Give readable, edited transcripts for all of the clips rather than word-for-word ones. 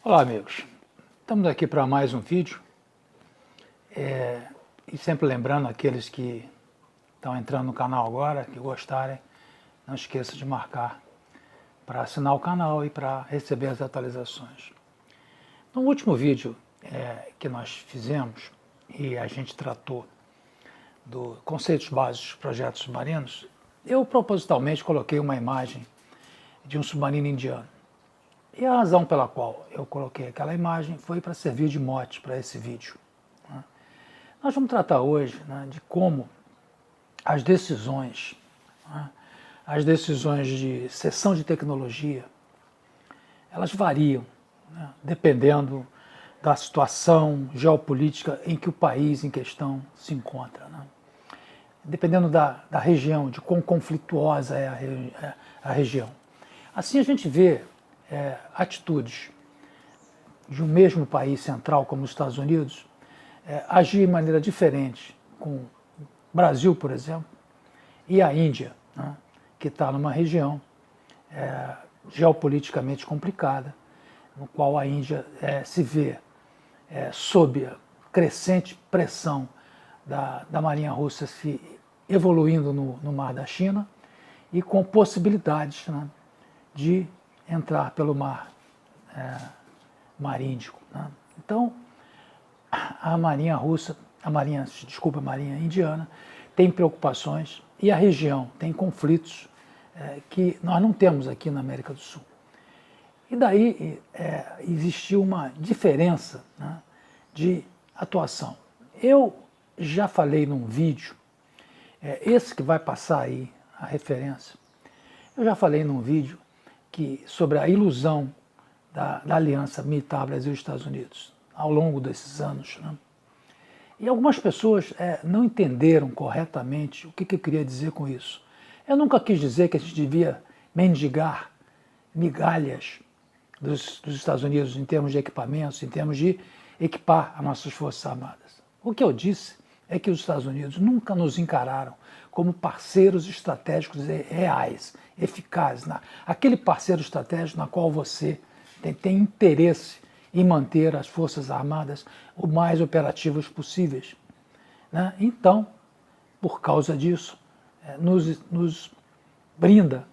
Olá, amigos. Estamos aqui para mais um vídeo e sempre lembrando aqueles que estão entrando no canal agora, que gostarem, não esqueça de marcar para assinar o canal e para receber as atualizações. No último vídeo que nós fizemos e a gente tratou do conceitos básicos dos projetos submarinos, eu propositalmente coloquei uma imagem de um submarino indiano. E a razão pela qual eu coloquei aquela imagem foi para servir de mote para esse vídeo. Nós vamos tratar hoje de como as decisões de cessão de tecnologia, elas variam, dependendo da situação geopolítica em que o país em questão se encontra. Dependendo da região, de quão conflituosa é a região. Assim a gente vê atitudes de um mesmo país central, como os Estados Unidos, agir de maneira diferente com o Brasil, por exemplo, e a Índia, que está numa região geopoliticamente complicada, no qual a Índia se vê sob a crescente pressão da Marinha Russa se evoluindo no Mar da China e com possibilidades de entrar pelo Mar Índico. Então, a Marinha Indiana tem preocupações e a região tem conflitos que nós não temos aqui na América do Sul. E daí existiu uma diferença de atuação. Eu já falei num vídeo, esse que vai passar aí a referência, eu já falei num vídeo sobre a ilusão da aliança militar Brasil e Estados Unidos ao longo desses anos. E algumas pessoas não entenderam corretamente o que eu queria dizer com isso. Eu nunca quis dizer que a gente devia mendigar migalhas dos Estados Unidos em termos de equipamentos, em termos de equipar as nossas Forças Armadas. O que eu disse é que os Estados Unidos nunca nos encararam como parceiros estratégicos reais, eficazes, aquele parceiro estratégico na qual você tem interesse em manter as Forças Armadas o mais operativas possíveis. Então, por causa disso, nos brinda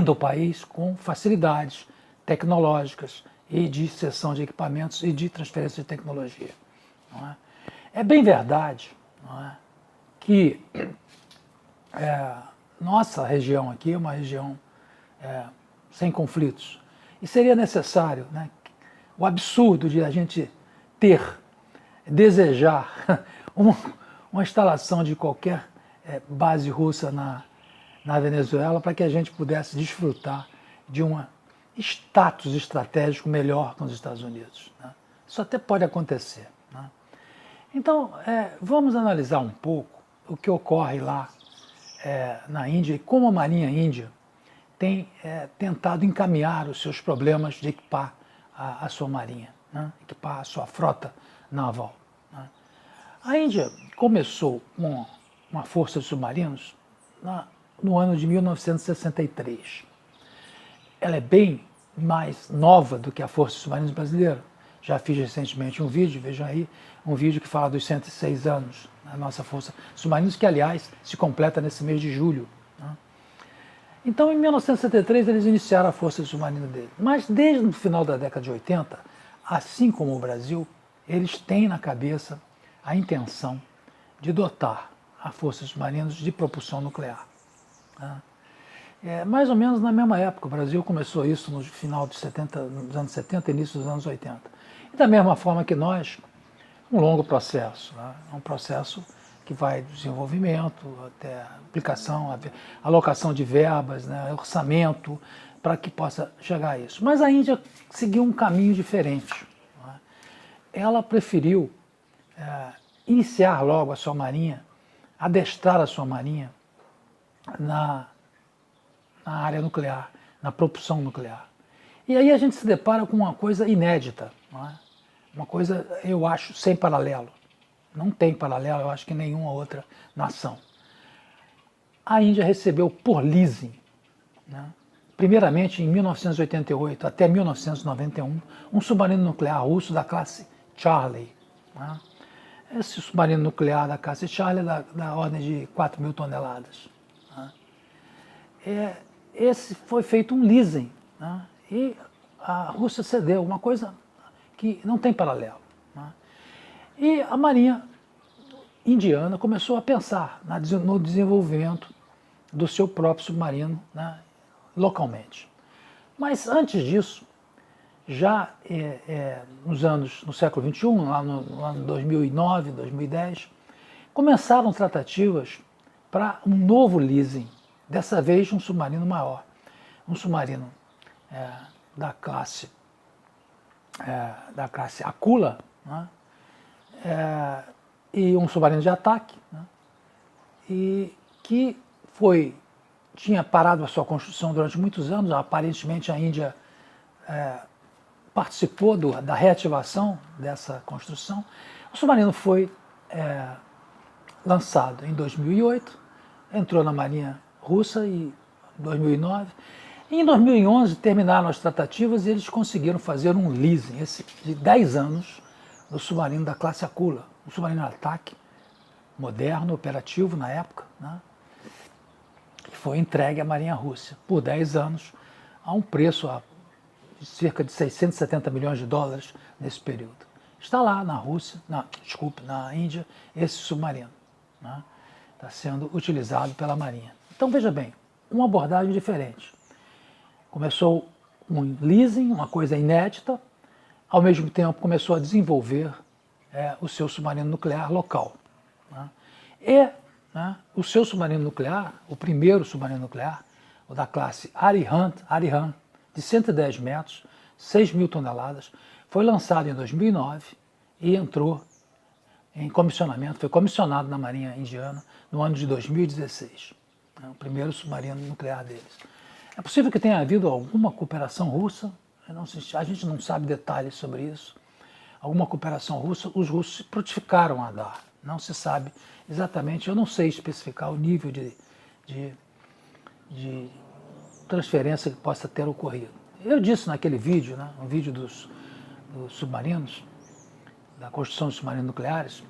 o país com facilidades tecnológicas e de cessão de equipamentos e de transferência de tecnologia. É bem verdade que nossa região aqui é uma região sem conflitos. E seria necessário o absurdo de a gente desejar uma instalação de qualquer base russa na Venezuela para que a gente pudesse desfrutar de um status estratégico melhor com os Estados Unidos. Isso até pode acontecer. Então, vamos analisar um pouco o que ocorre lá na Índia e como a Marinha Índia tem tentado encaminhar os seus problemas de equipar a sua marinha, equipar a sua frota naval. A Índia começou com uma força de submarinos no ano de 1963. Ela é bem mais nova do que a Força de Submarinos Brasileira. Já fiz recentemente um vídeo, vejam aí, um vídeo que fala dos 106 anos da nossa Força de Submarinos, que, aliás, se completa nesse mês de julho. Então, em 1973, eles iniciaram a Força de Submarino dele. Mas, desde o final da década de 80, assim como o Brasil, eles têm na cabeça a intenção de dotar a Força de Submarinos de propulsão nuclear. Mais ou menos na mesma época, o Brasil começou isso no final dos anos 70 e início dos anos 80. E da mesma forma que nós, um longo processo, um processo que vai do desenvolvimento até a aplicação, a alocação de verbas, orçamento, para que possa chegar a isso. Mas a Índia seguiu um caminho diferente. Ela preferiu iniciar logo a sua marinha, adestrar a sua marinha na área nuclear, na propulsão nuclear. E aí a gente se depara com uma coisa inédita, uma coisa, eu acho, sem paralelo. Não tem paralelo, eu acho, que nenhuma outra nação. A Índia recebeu por leasing primeiramente em 1988 até 1991, um submarino nuclear russo da classe Charlie. Né? Esse submarino nuclear da classe Charlie é da ordem de 4.000 toneladas. Né? Esse foi feito um leasing, né? E a Rússia cedeu, uma coisa que não tem paralelo. Né? E a Marinha indiana começou a pensar no desenvolvimento do seu próprio submarino, né, localmente. Mas antes disso, já no século XXI, lá no ano 2009, 2010, começaram tratativas para um novo leasing, dessa vez um submarino maior, um submarino da classe Akula, né, e um submarino de ataque, né, e que tinha parado a sua construção durante muitos anos. Aparentemente a Índia participou da reativação dessa construção. O submarino foi lançado em 2008, entrou na Marinha Russa em 2009. E em 2011 terminaram as tratativas e eles conseguiram fazer um leasing de 10 anos do submarino da classe Akula, um submarino de ataque moderno, operativo na época, né? Que foi entregue à Marinha Russa por 10 anos a um preço de cerca de 670 milhões de dólares nesse período. Está lá na na Índia, esse submarino, né? Está sendo utilizado pela Marinha. Então veja bem, uma abordagem diferente. Começou um leasing, uma coisa inédita, ao mesmo tempo começou a desenvolver o seu submarino nuclear local. Né? E o seu submarino nuclear, o primeiro submarino nuclear, o da classe Arihant, de 110 metros, 6.000 toneladas, foi lançado em 2009 e entrou em comissionamento, foi comissionado na Marinha Indiana no ano de 2016. O primeiro submarino nuclear deles. É possível que tenha havido alguma cooperação russa, a gente não sabe detalhes sobre isso. Alguma cooperação russa, os russos se prontificaram a dar. Não se sabe exatamente, eu não sei especificar o nível de transferência que possa ter ocorrido. Eu disse naquele vídeo, né, um vídeo dos submarinos, da construção de submarinos nucleares,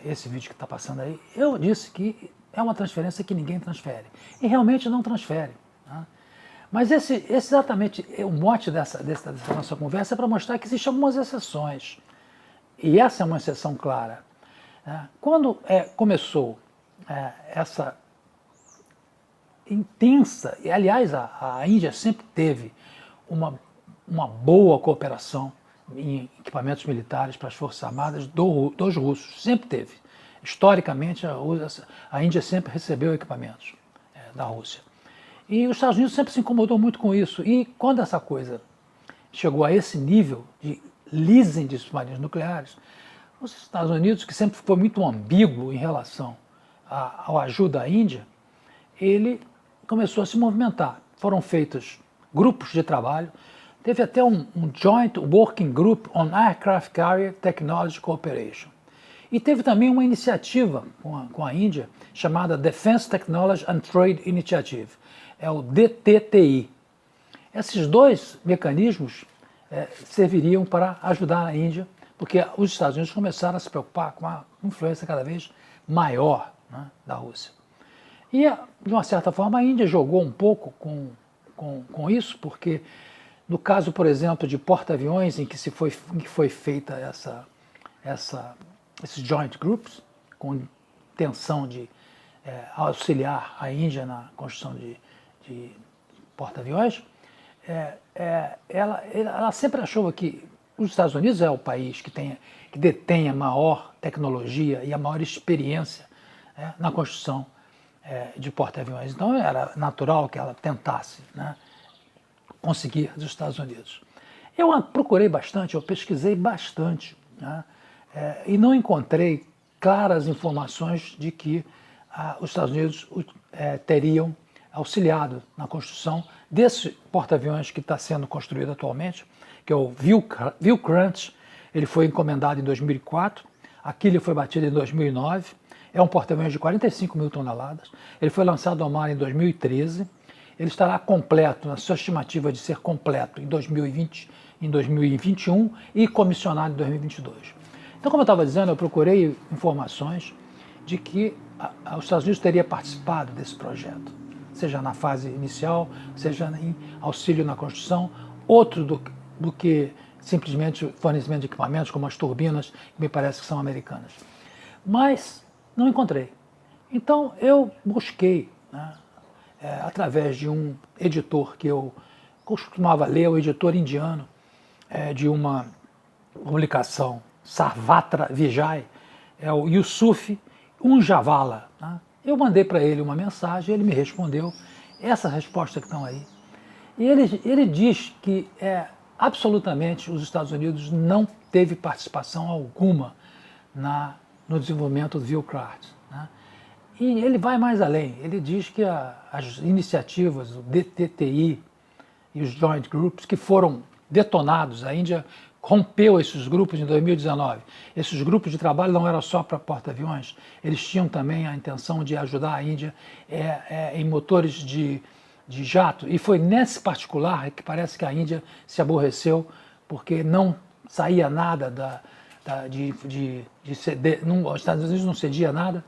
esse vídeo que está passando aí, eu disse que é uma transferência que ninguém transfere. E realmente não transfere. Né? Mas exatamente o mote dessa nossa conversa é para mostrar que existem algumas exceções. E essa é uma exceção clara. Quando começou essa intensa, e aliás a Índia sempre teve uma boa cooperação em equipamentos militares para as Forças Armadas dos russos, sempre teve. Historicamente a Índia sempre recebeu equipamentos da Rússia. E os Estados Unidos sempre se incomodou muito com isso. E quando essa coisa chegou a esse nível de leasing de submarinos nucleares, os Estados Unidos, que sempre foi muito ambíguo em relação à ajuda à Índia, ele começou a se movimentar. Foram feitos grupos de trabalho, teve até um Joint Working Group on Aircraft Carrier Technology Cooperation. E teve também uma iniciativa com a Índia chamada Defense Technology and Trade Initiative, é o DTTI. Esses dois mecanismos serviriam para ajudar a Índia, porque os Estados Unidos começaram a se preocupar com a influência cada vez maior, né, da Rússia. E, de uma certa forma, a Índia jogou um pouco com isso, porque no caso, por exemplo, de porta-aviões em que foi feita esses joint groups, com intenção de auxiliar a Índia na construção de porta-aviões, ela sempre achou que os Estados Unidos é o país que detém a maior tecnologia e a maior experiência na construção de porta-aviões. Então era natural que ela tentasse, né, conseguir dos Estados Unidos. Eu procurei bastante, eu pesquisei bastante, né, e não encontrei claras informações de que os Estados Unidos teriam auxiliado na construção desse porta-aviões que está sendo construído atualmente, que é o Vikrant. Ele foi encomendado em 2004, aqui ele foi batido em 2009, é um porta-aviões de 45.000 toneladas, ele foi lançado ao mar em 2013, ele estará completo, na sua estimativa de ser completo em 2020, em 2021 e comissionado em 2022. Então, como eu estava dizendo, eu procurei informações de que os Estados Unidos teria participado desse projeto, seja na fase inicial, seja em auxílio na construção, outro do que simplesmente fornecimento de equipamentos, como as turbinas, que me parece que são americanas. Mas não encontrei. Então eu busquei, né, através de um editor que eu costumava ler, o editor indiano, de uma publicação Sarvatra Vijay, é o Yusuf Unjavala. Né? Eu mandei para ele uma mensagem, ele me respondeu, essa resposta que estão aí. E ele diz que absolutamente os Estados Unidos não teve participação alguma no desenvolvimento do ViewCraft. Né? E ele vai mais além, ele diz que as iniciativas, o DTTI e os Joint Groups, que foram detonados, a Índia rompeu esses grupos em 2019. Esses grupos de trabalho não eram só para porta-aviões, eles tinham também a intenção de ajudar a Índia em motores de jato. E foi nesse particular que parece que a Índia se aborreceu, porque não saía nada os Estados Unidos não cedia nada,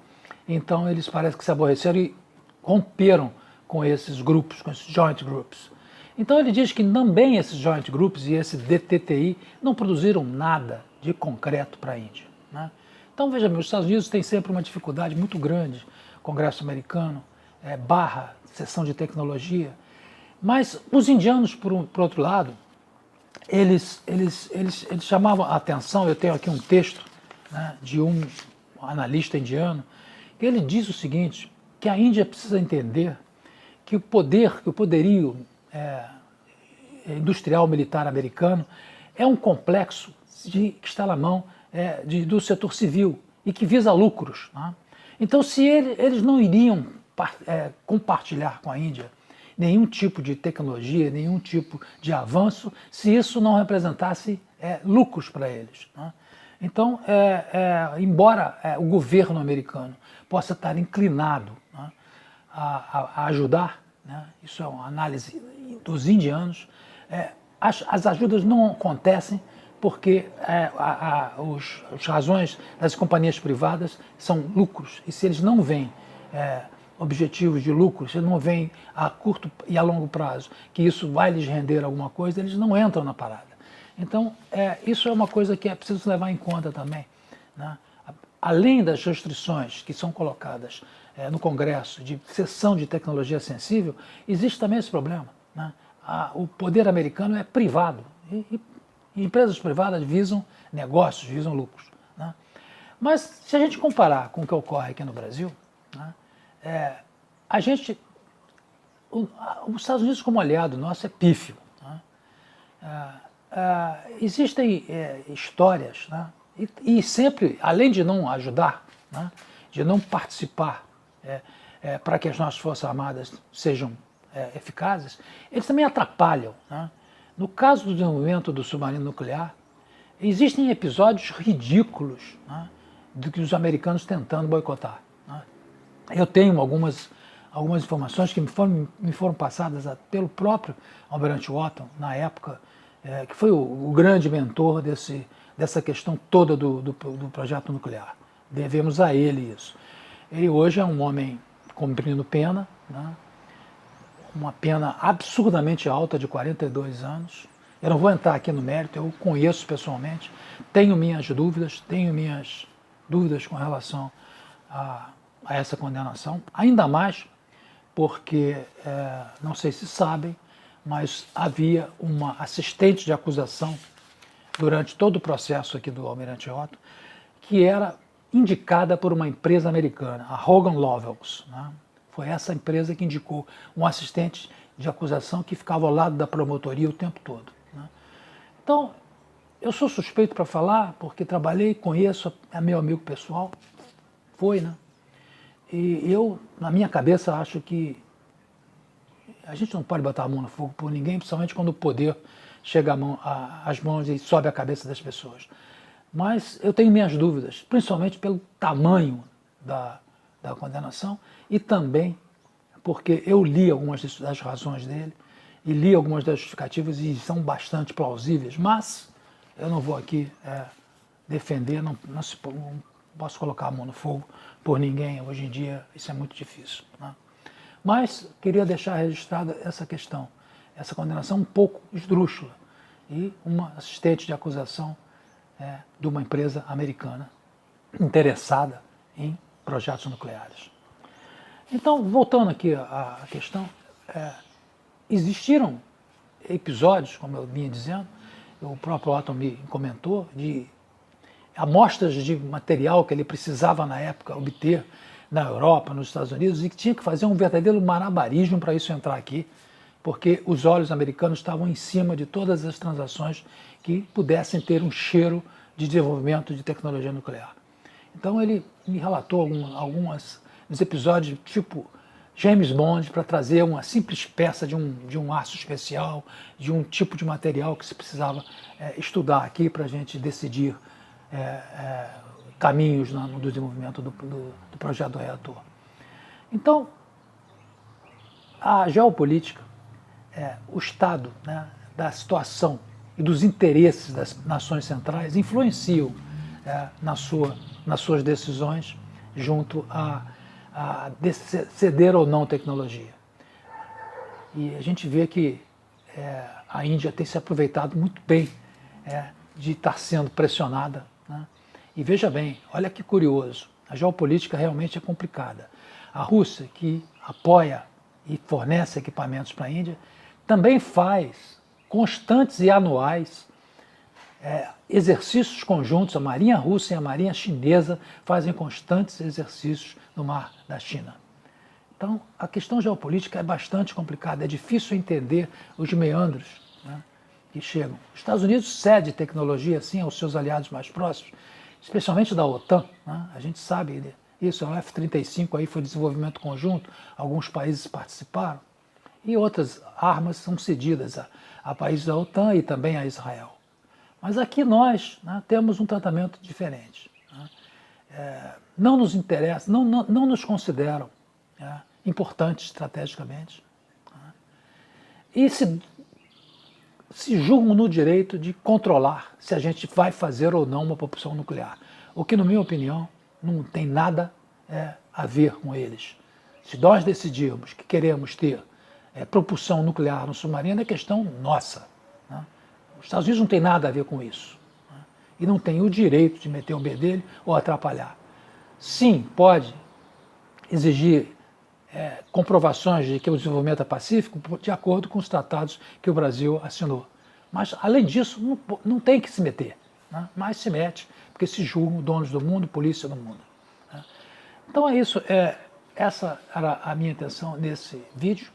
então eles parece que se aborreceram e romperam com esses grupos, com esses joint groups. Então ele diz que também esses joint groups e esse DTTI não produziram nada de concreto para a Índia. Né? Então veja, os Estados Unidos têm sempre uma dificuldade muito grande, Congresso americano, barra seção de tecnologia, mas os indianos, por outro lado, eles chamavam a atenção. Eu tenho aqui um texto, né, de um analista indiano, que ele diz o seguinte, que a Índia precisa entender que o poderio industrial militar americano é um complexo que está na mão do setor civil e que visa lucros. Né? Então, se eles não iriam compartilhar com a Índia nenhum tipo de tecnologia, nenhum tipo de avanço, se isso não representasse lucros para eles. Né? Então, embora o governo americano possa estar inclinado, né, a ajudar, né, isso é uma análise dos indianos, as ajudas não acontecem porque as razões das companhias privadas são lucros, e se eles não veem objetivos de lucro, se não veem a curto e a longo prazo que isso vai lhes render alguma coisa, eles não entram na parada. Então, isso é uma coisa que é preciso levar em conta também. Né? Além das restrições que são colocadas no Congresso de cessão de tecnologia sensível, existe também esse problema. Né? O poder americano é privado e empresas privadas visam negócios, visam lucros. Né? Mas se a gente comparar com o que ocorre aqui no Brasil, né, os Estados Unidos como aliado nosso é pífio. Né? Existem histórias, né? E sempre, além de não ajudar, né, de não participar para que as nossas Forças Armadas sejam eficazes, eles também atrapalham. Né? No caso do desenvolvimento do submarino nuclear, existem episódios ridículos, né, do que os americanos tentando boicotar. Né? Eu tenho algumas informações que me foram passadas pelo próprio Almirante Watton, na época, que foi o grande mentor dessa questão toda do projeto nuclear. Devemos a ele isso. Ele hoje é um homem cumprindo pena, né? Uma pena absurdamente alta de 42 anos. Eu não vou entrar aqui no mérito, eu o conheço pessoalmente, tenho minhas dúvidas com relação a essa condenação, ainda mais porque, não sei se sabem, mas havia uma assistente de acusação durante todo o processo aqui do Almirante Watton, que era indicada por uma empresa americana, a Hogan Lovells. Né? Foi essa empresa que indicou um assistente de acusação que ficava ao lado da promotoria o tempo todo. Né? Então, eu sou suspeito para falar, porque trabalhei, conheço, é meu amigo pessoal, né? E eu, na minha cabeça, acho que a gente não pode botar a mão no fogo por ninguém, principalmente quando o poder chega às mãos e sobe a cabeça das pessoas. Mas eu tenho minhas dúvidas, principalmente pelo tamanho da condenação e também porque eu li algumas das razões dele e li algumas das justificativas e são bastante plausíveis, mas eu não vou aqui defender, não posso colocar a mão no fogo por ninguém, hoje em dia isso é muito difícil, né? Mas queria deixar registrada essa questão, essa condenação um pouco esdrúxula e uma assistente de acusação de uma empresa americana interessada em projetos nucleares. Então, voltando aqui à questão, existiram episódios, como eu vinha dizendo, o próprio Otto me comentou, de amostras de material que ele precisava na época obter na Europa, nos Estados Unidos, e que tinha que fazer um verdadeiro malabarismo para isso entrar aqui, porque os olhos americanos estavam em cima de todas as transações que pudessem ter um cheiro de desenvolvimento de tecnologia nuclear. Então ele me relatou alguns episódios tipo James Bond para trazer uma simples peça de um aço especial, de um tipo de material que se precisava estudar aqui para a gente decidir caminhos no desenvolvimento do projeto do reator. Então, a geopolítica, o estado, né, da situação e dos interesses das nações centrais influenciam nas suas decisões junto a ceder ou não tecnologia. E a gente vê que a Índia tem se aproveitado muito bem de estar sendo pressionada, né? E veja bem, olha que curioso, a geopolítica realmente é complicada. A Rússia, que apoia e fornece equipamentos para a Índia, também faz constantes e anuais exercícios conjuntos. A Marinha Russa e a Marinha Chinesa fazem constantes exercícios no Mar da China. Então, a questão geopolítica é bastante complicada, é difícil entender os meandros, né, que chegam. Os Estados Unidos cede tecnologia, assim, aos seus aliados mais próximos, especialmente da OTAN, né? A gente sabe isso, o F-35 aí foi desenvolvimento conjunto, alguns países participaram, e outras armas são cedidas a países da OTAN e também a Israel. Mas aqui nós, né, temos um tratamento diferente, né? Não nos interessa, não nos consideram importantes estrategicamente, né? E se julgam no direito de controlar se a gente vai fazer ou não uma propulsão nuclear, o que, na minha opinião, não tem nada a ver com eles. Se nós decidirmos que queremos ter propulsão nuclear no submarino, é questão nossa, né? Os Estados Unidos não tem nada a ver com isso, né? E não tem o direito de meter o bedelho ou atrapalhar. Sim, pode exigir comprovações de que o desenvolvimento é pacífico de acordo com os tratados que o Brasil assinou. Mas, além disso, não tem que se meter, né? Mas se mete, porque se julgam donos do mundo, polícia do mundo, né? Então é isso, essa era a minha intenção nesse vídeo,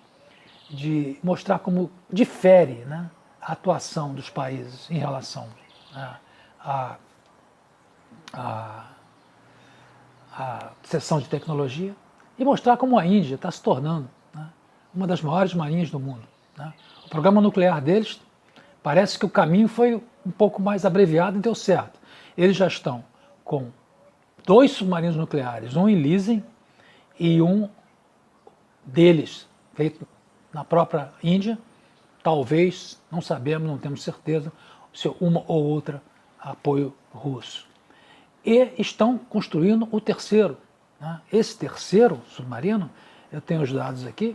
de mostrar como difere, né, a atuação dos países em relação à seção de tecnologia, e mostrar como a Índia está se tornando, né, uma das maiores marinhas do mundo, né? O programa nuclear deles parece que o caminho foi um pouco mais abreviado e deu certo. Eles já estão com 2 submarinos nucleares, um em leasing e um deles feito na própria Índia, talvez, não sabemos, não temos certeza, se uma ou outra apoio russo. E estão construindo o terceiro, né? Esse terceiro submarino, eu tenho os dados aqui,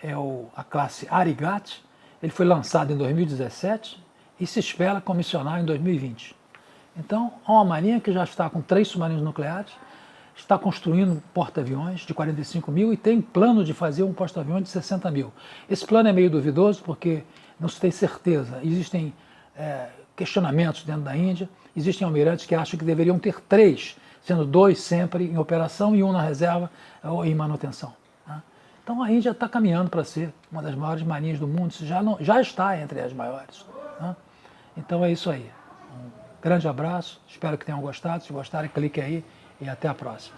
é a classe Arigat, ele foi lançado em 2017 e se espera comissionar em 2020. Então, há uma marinha que já está com 3 submarinos nucleares, está construindo porta-aviões de 45 mil e tem plano de fazer um porta-aviões de 60 mil. Esse plano é meio duvidoso porque não se tem certeza. Existem questionamentos dentro da Índia, existem almirantes que acham que deveriam ter 3, sendo 2 sempre em operação e 1 na reserva ou em manutenção, né? Então a Índia está caminhando para ser uma das maiores marinhas do mundo, já está entre as maiores, né? Então é isso aí. Um grande abraço, espero que tenham gostado. Se gostarem, clique aí e até a próxima.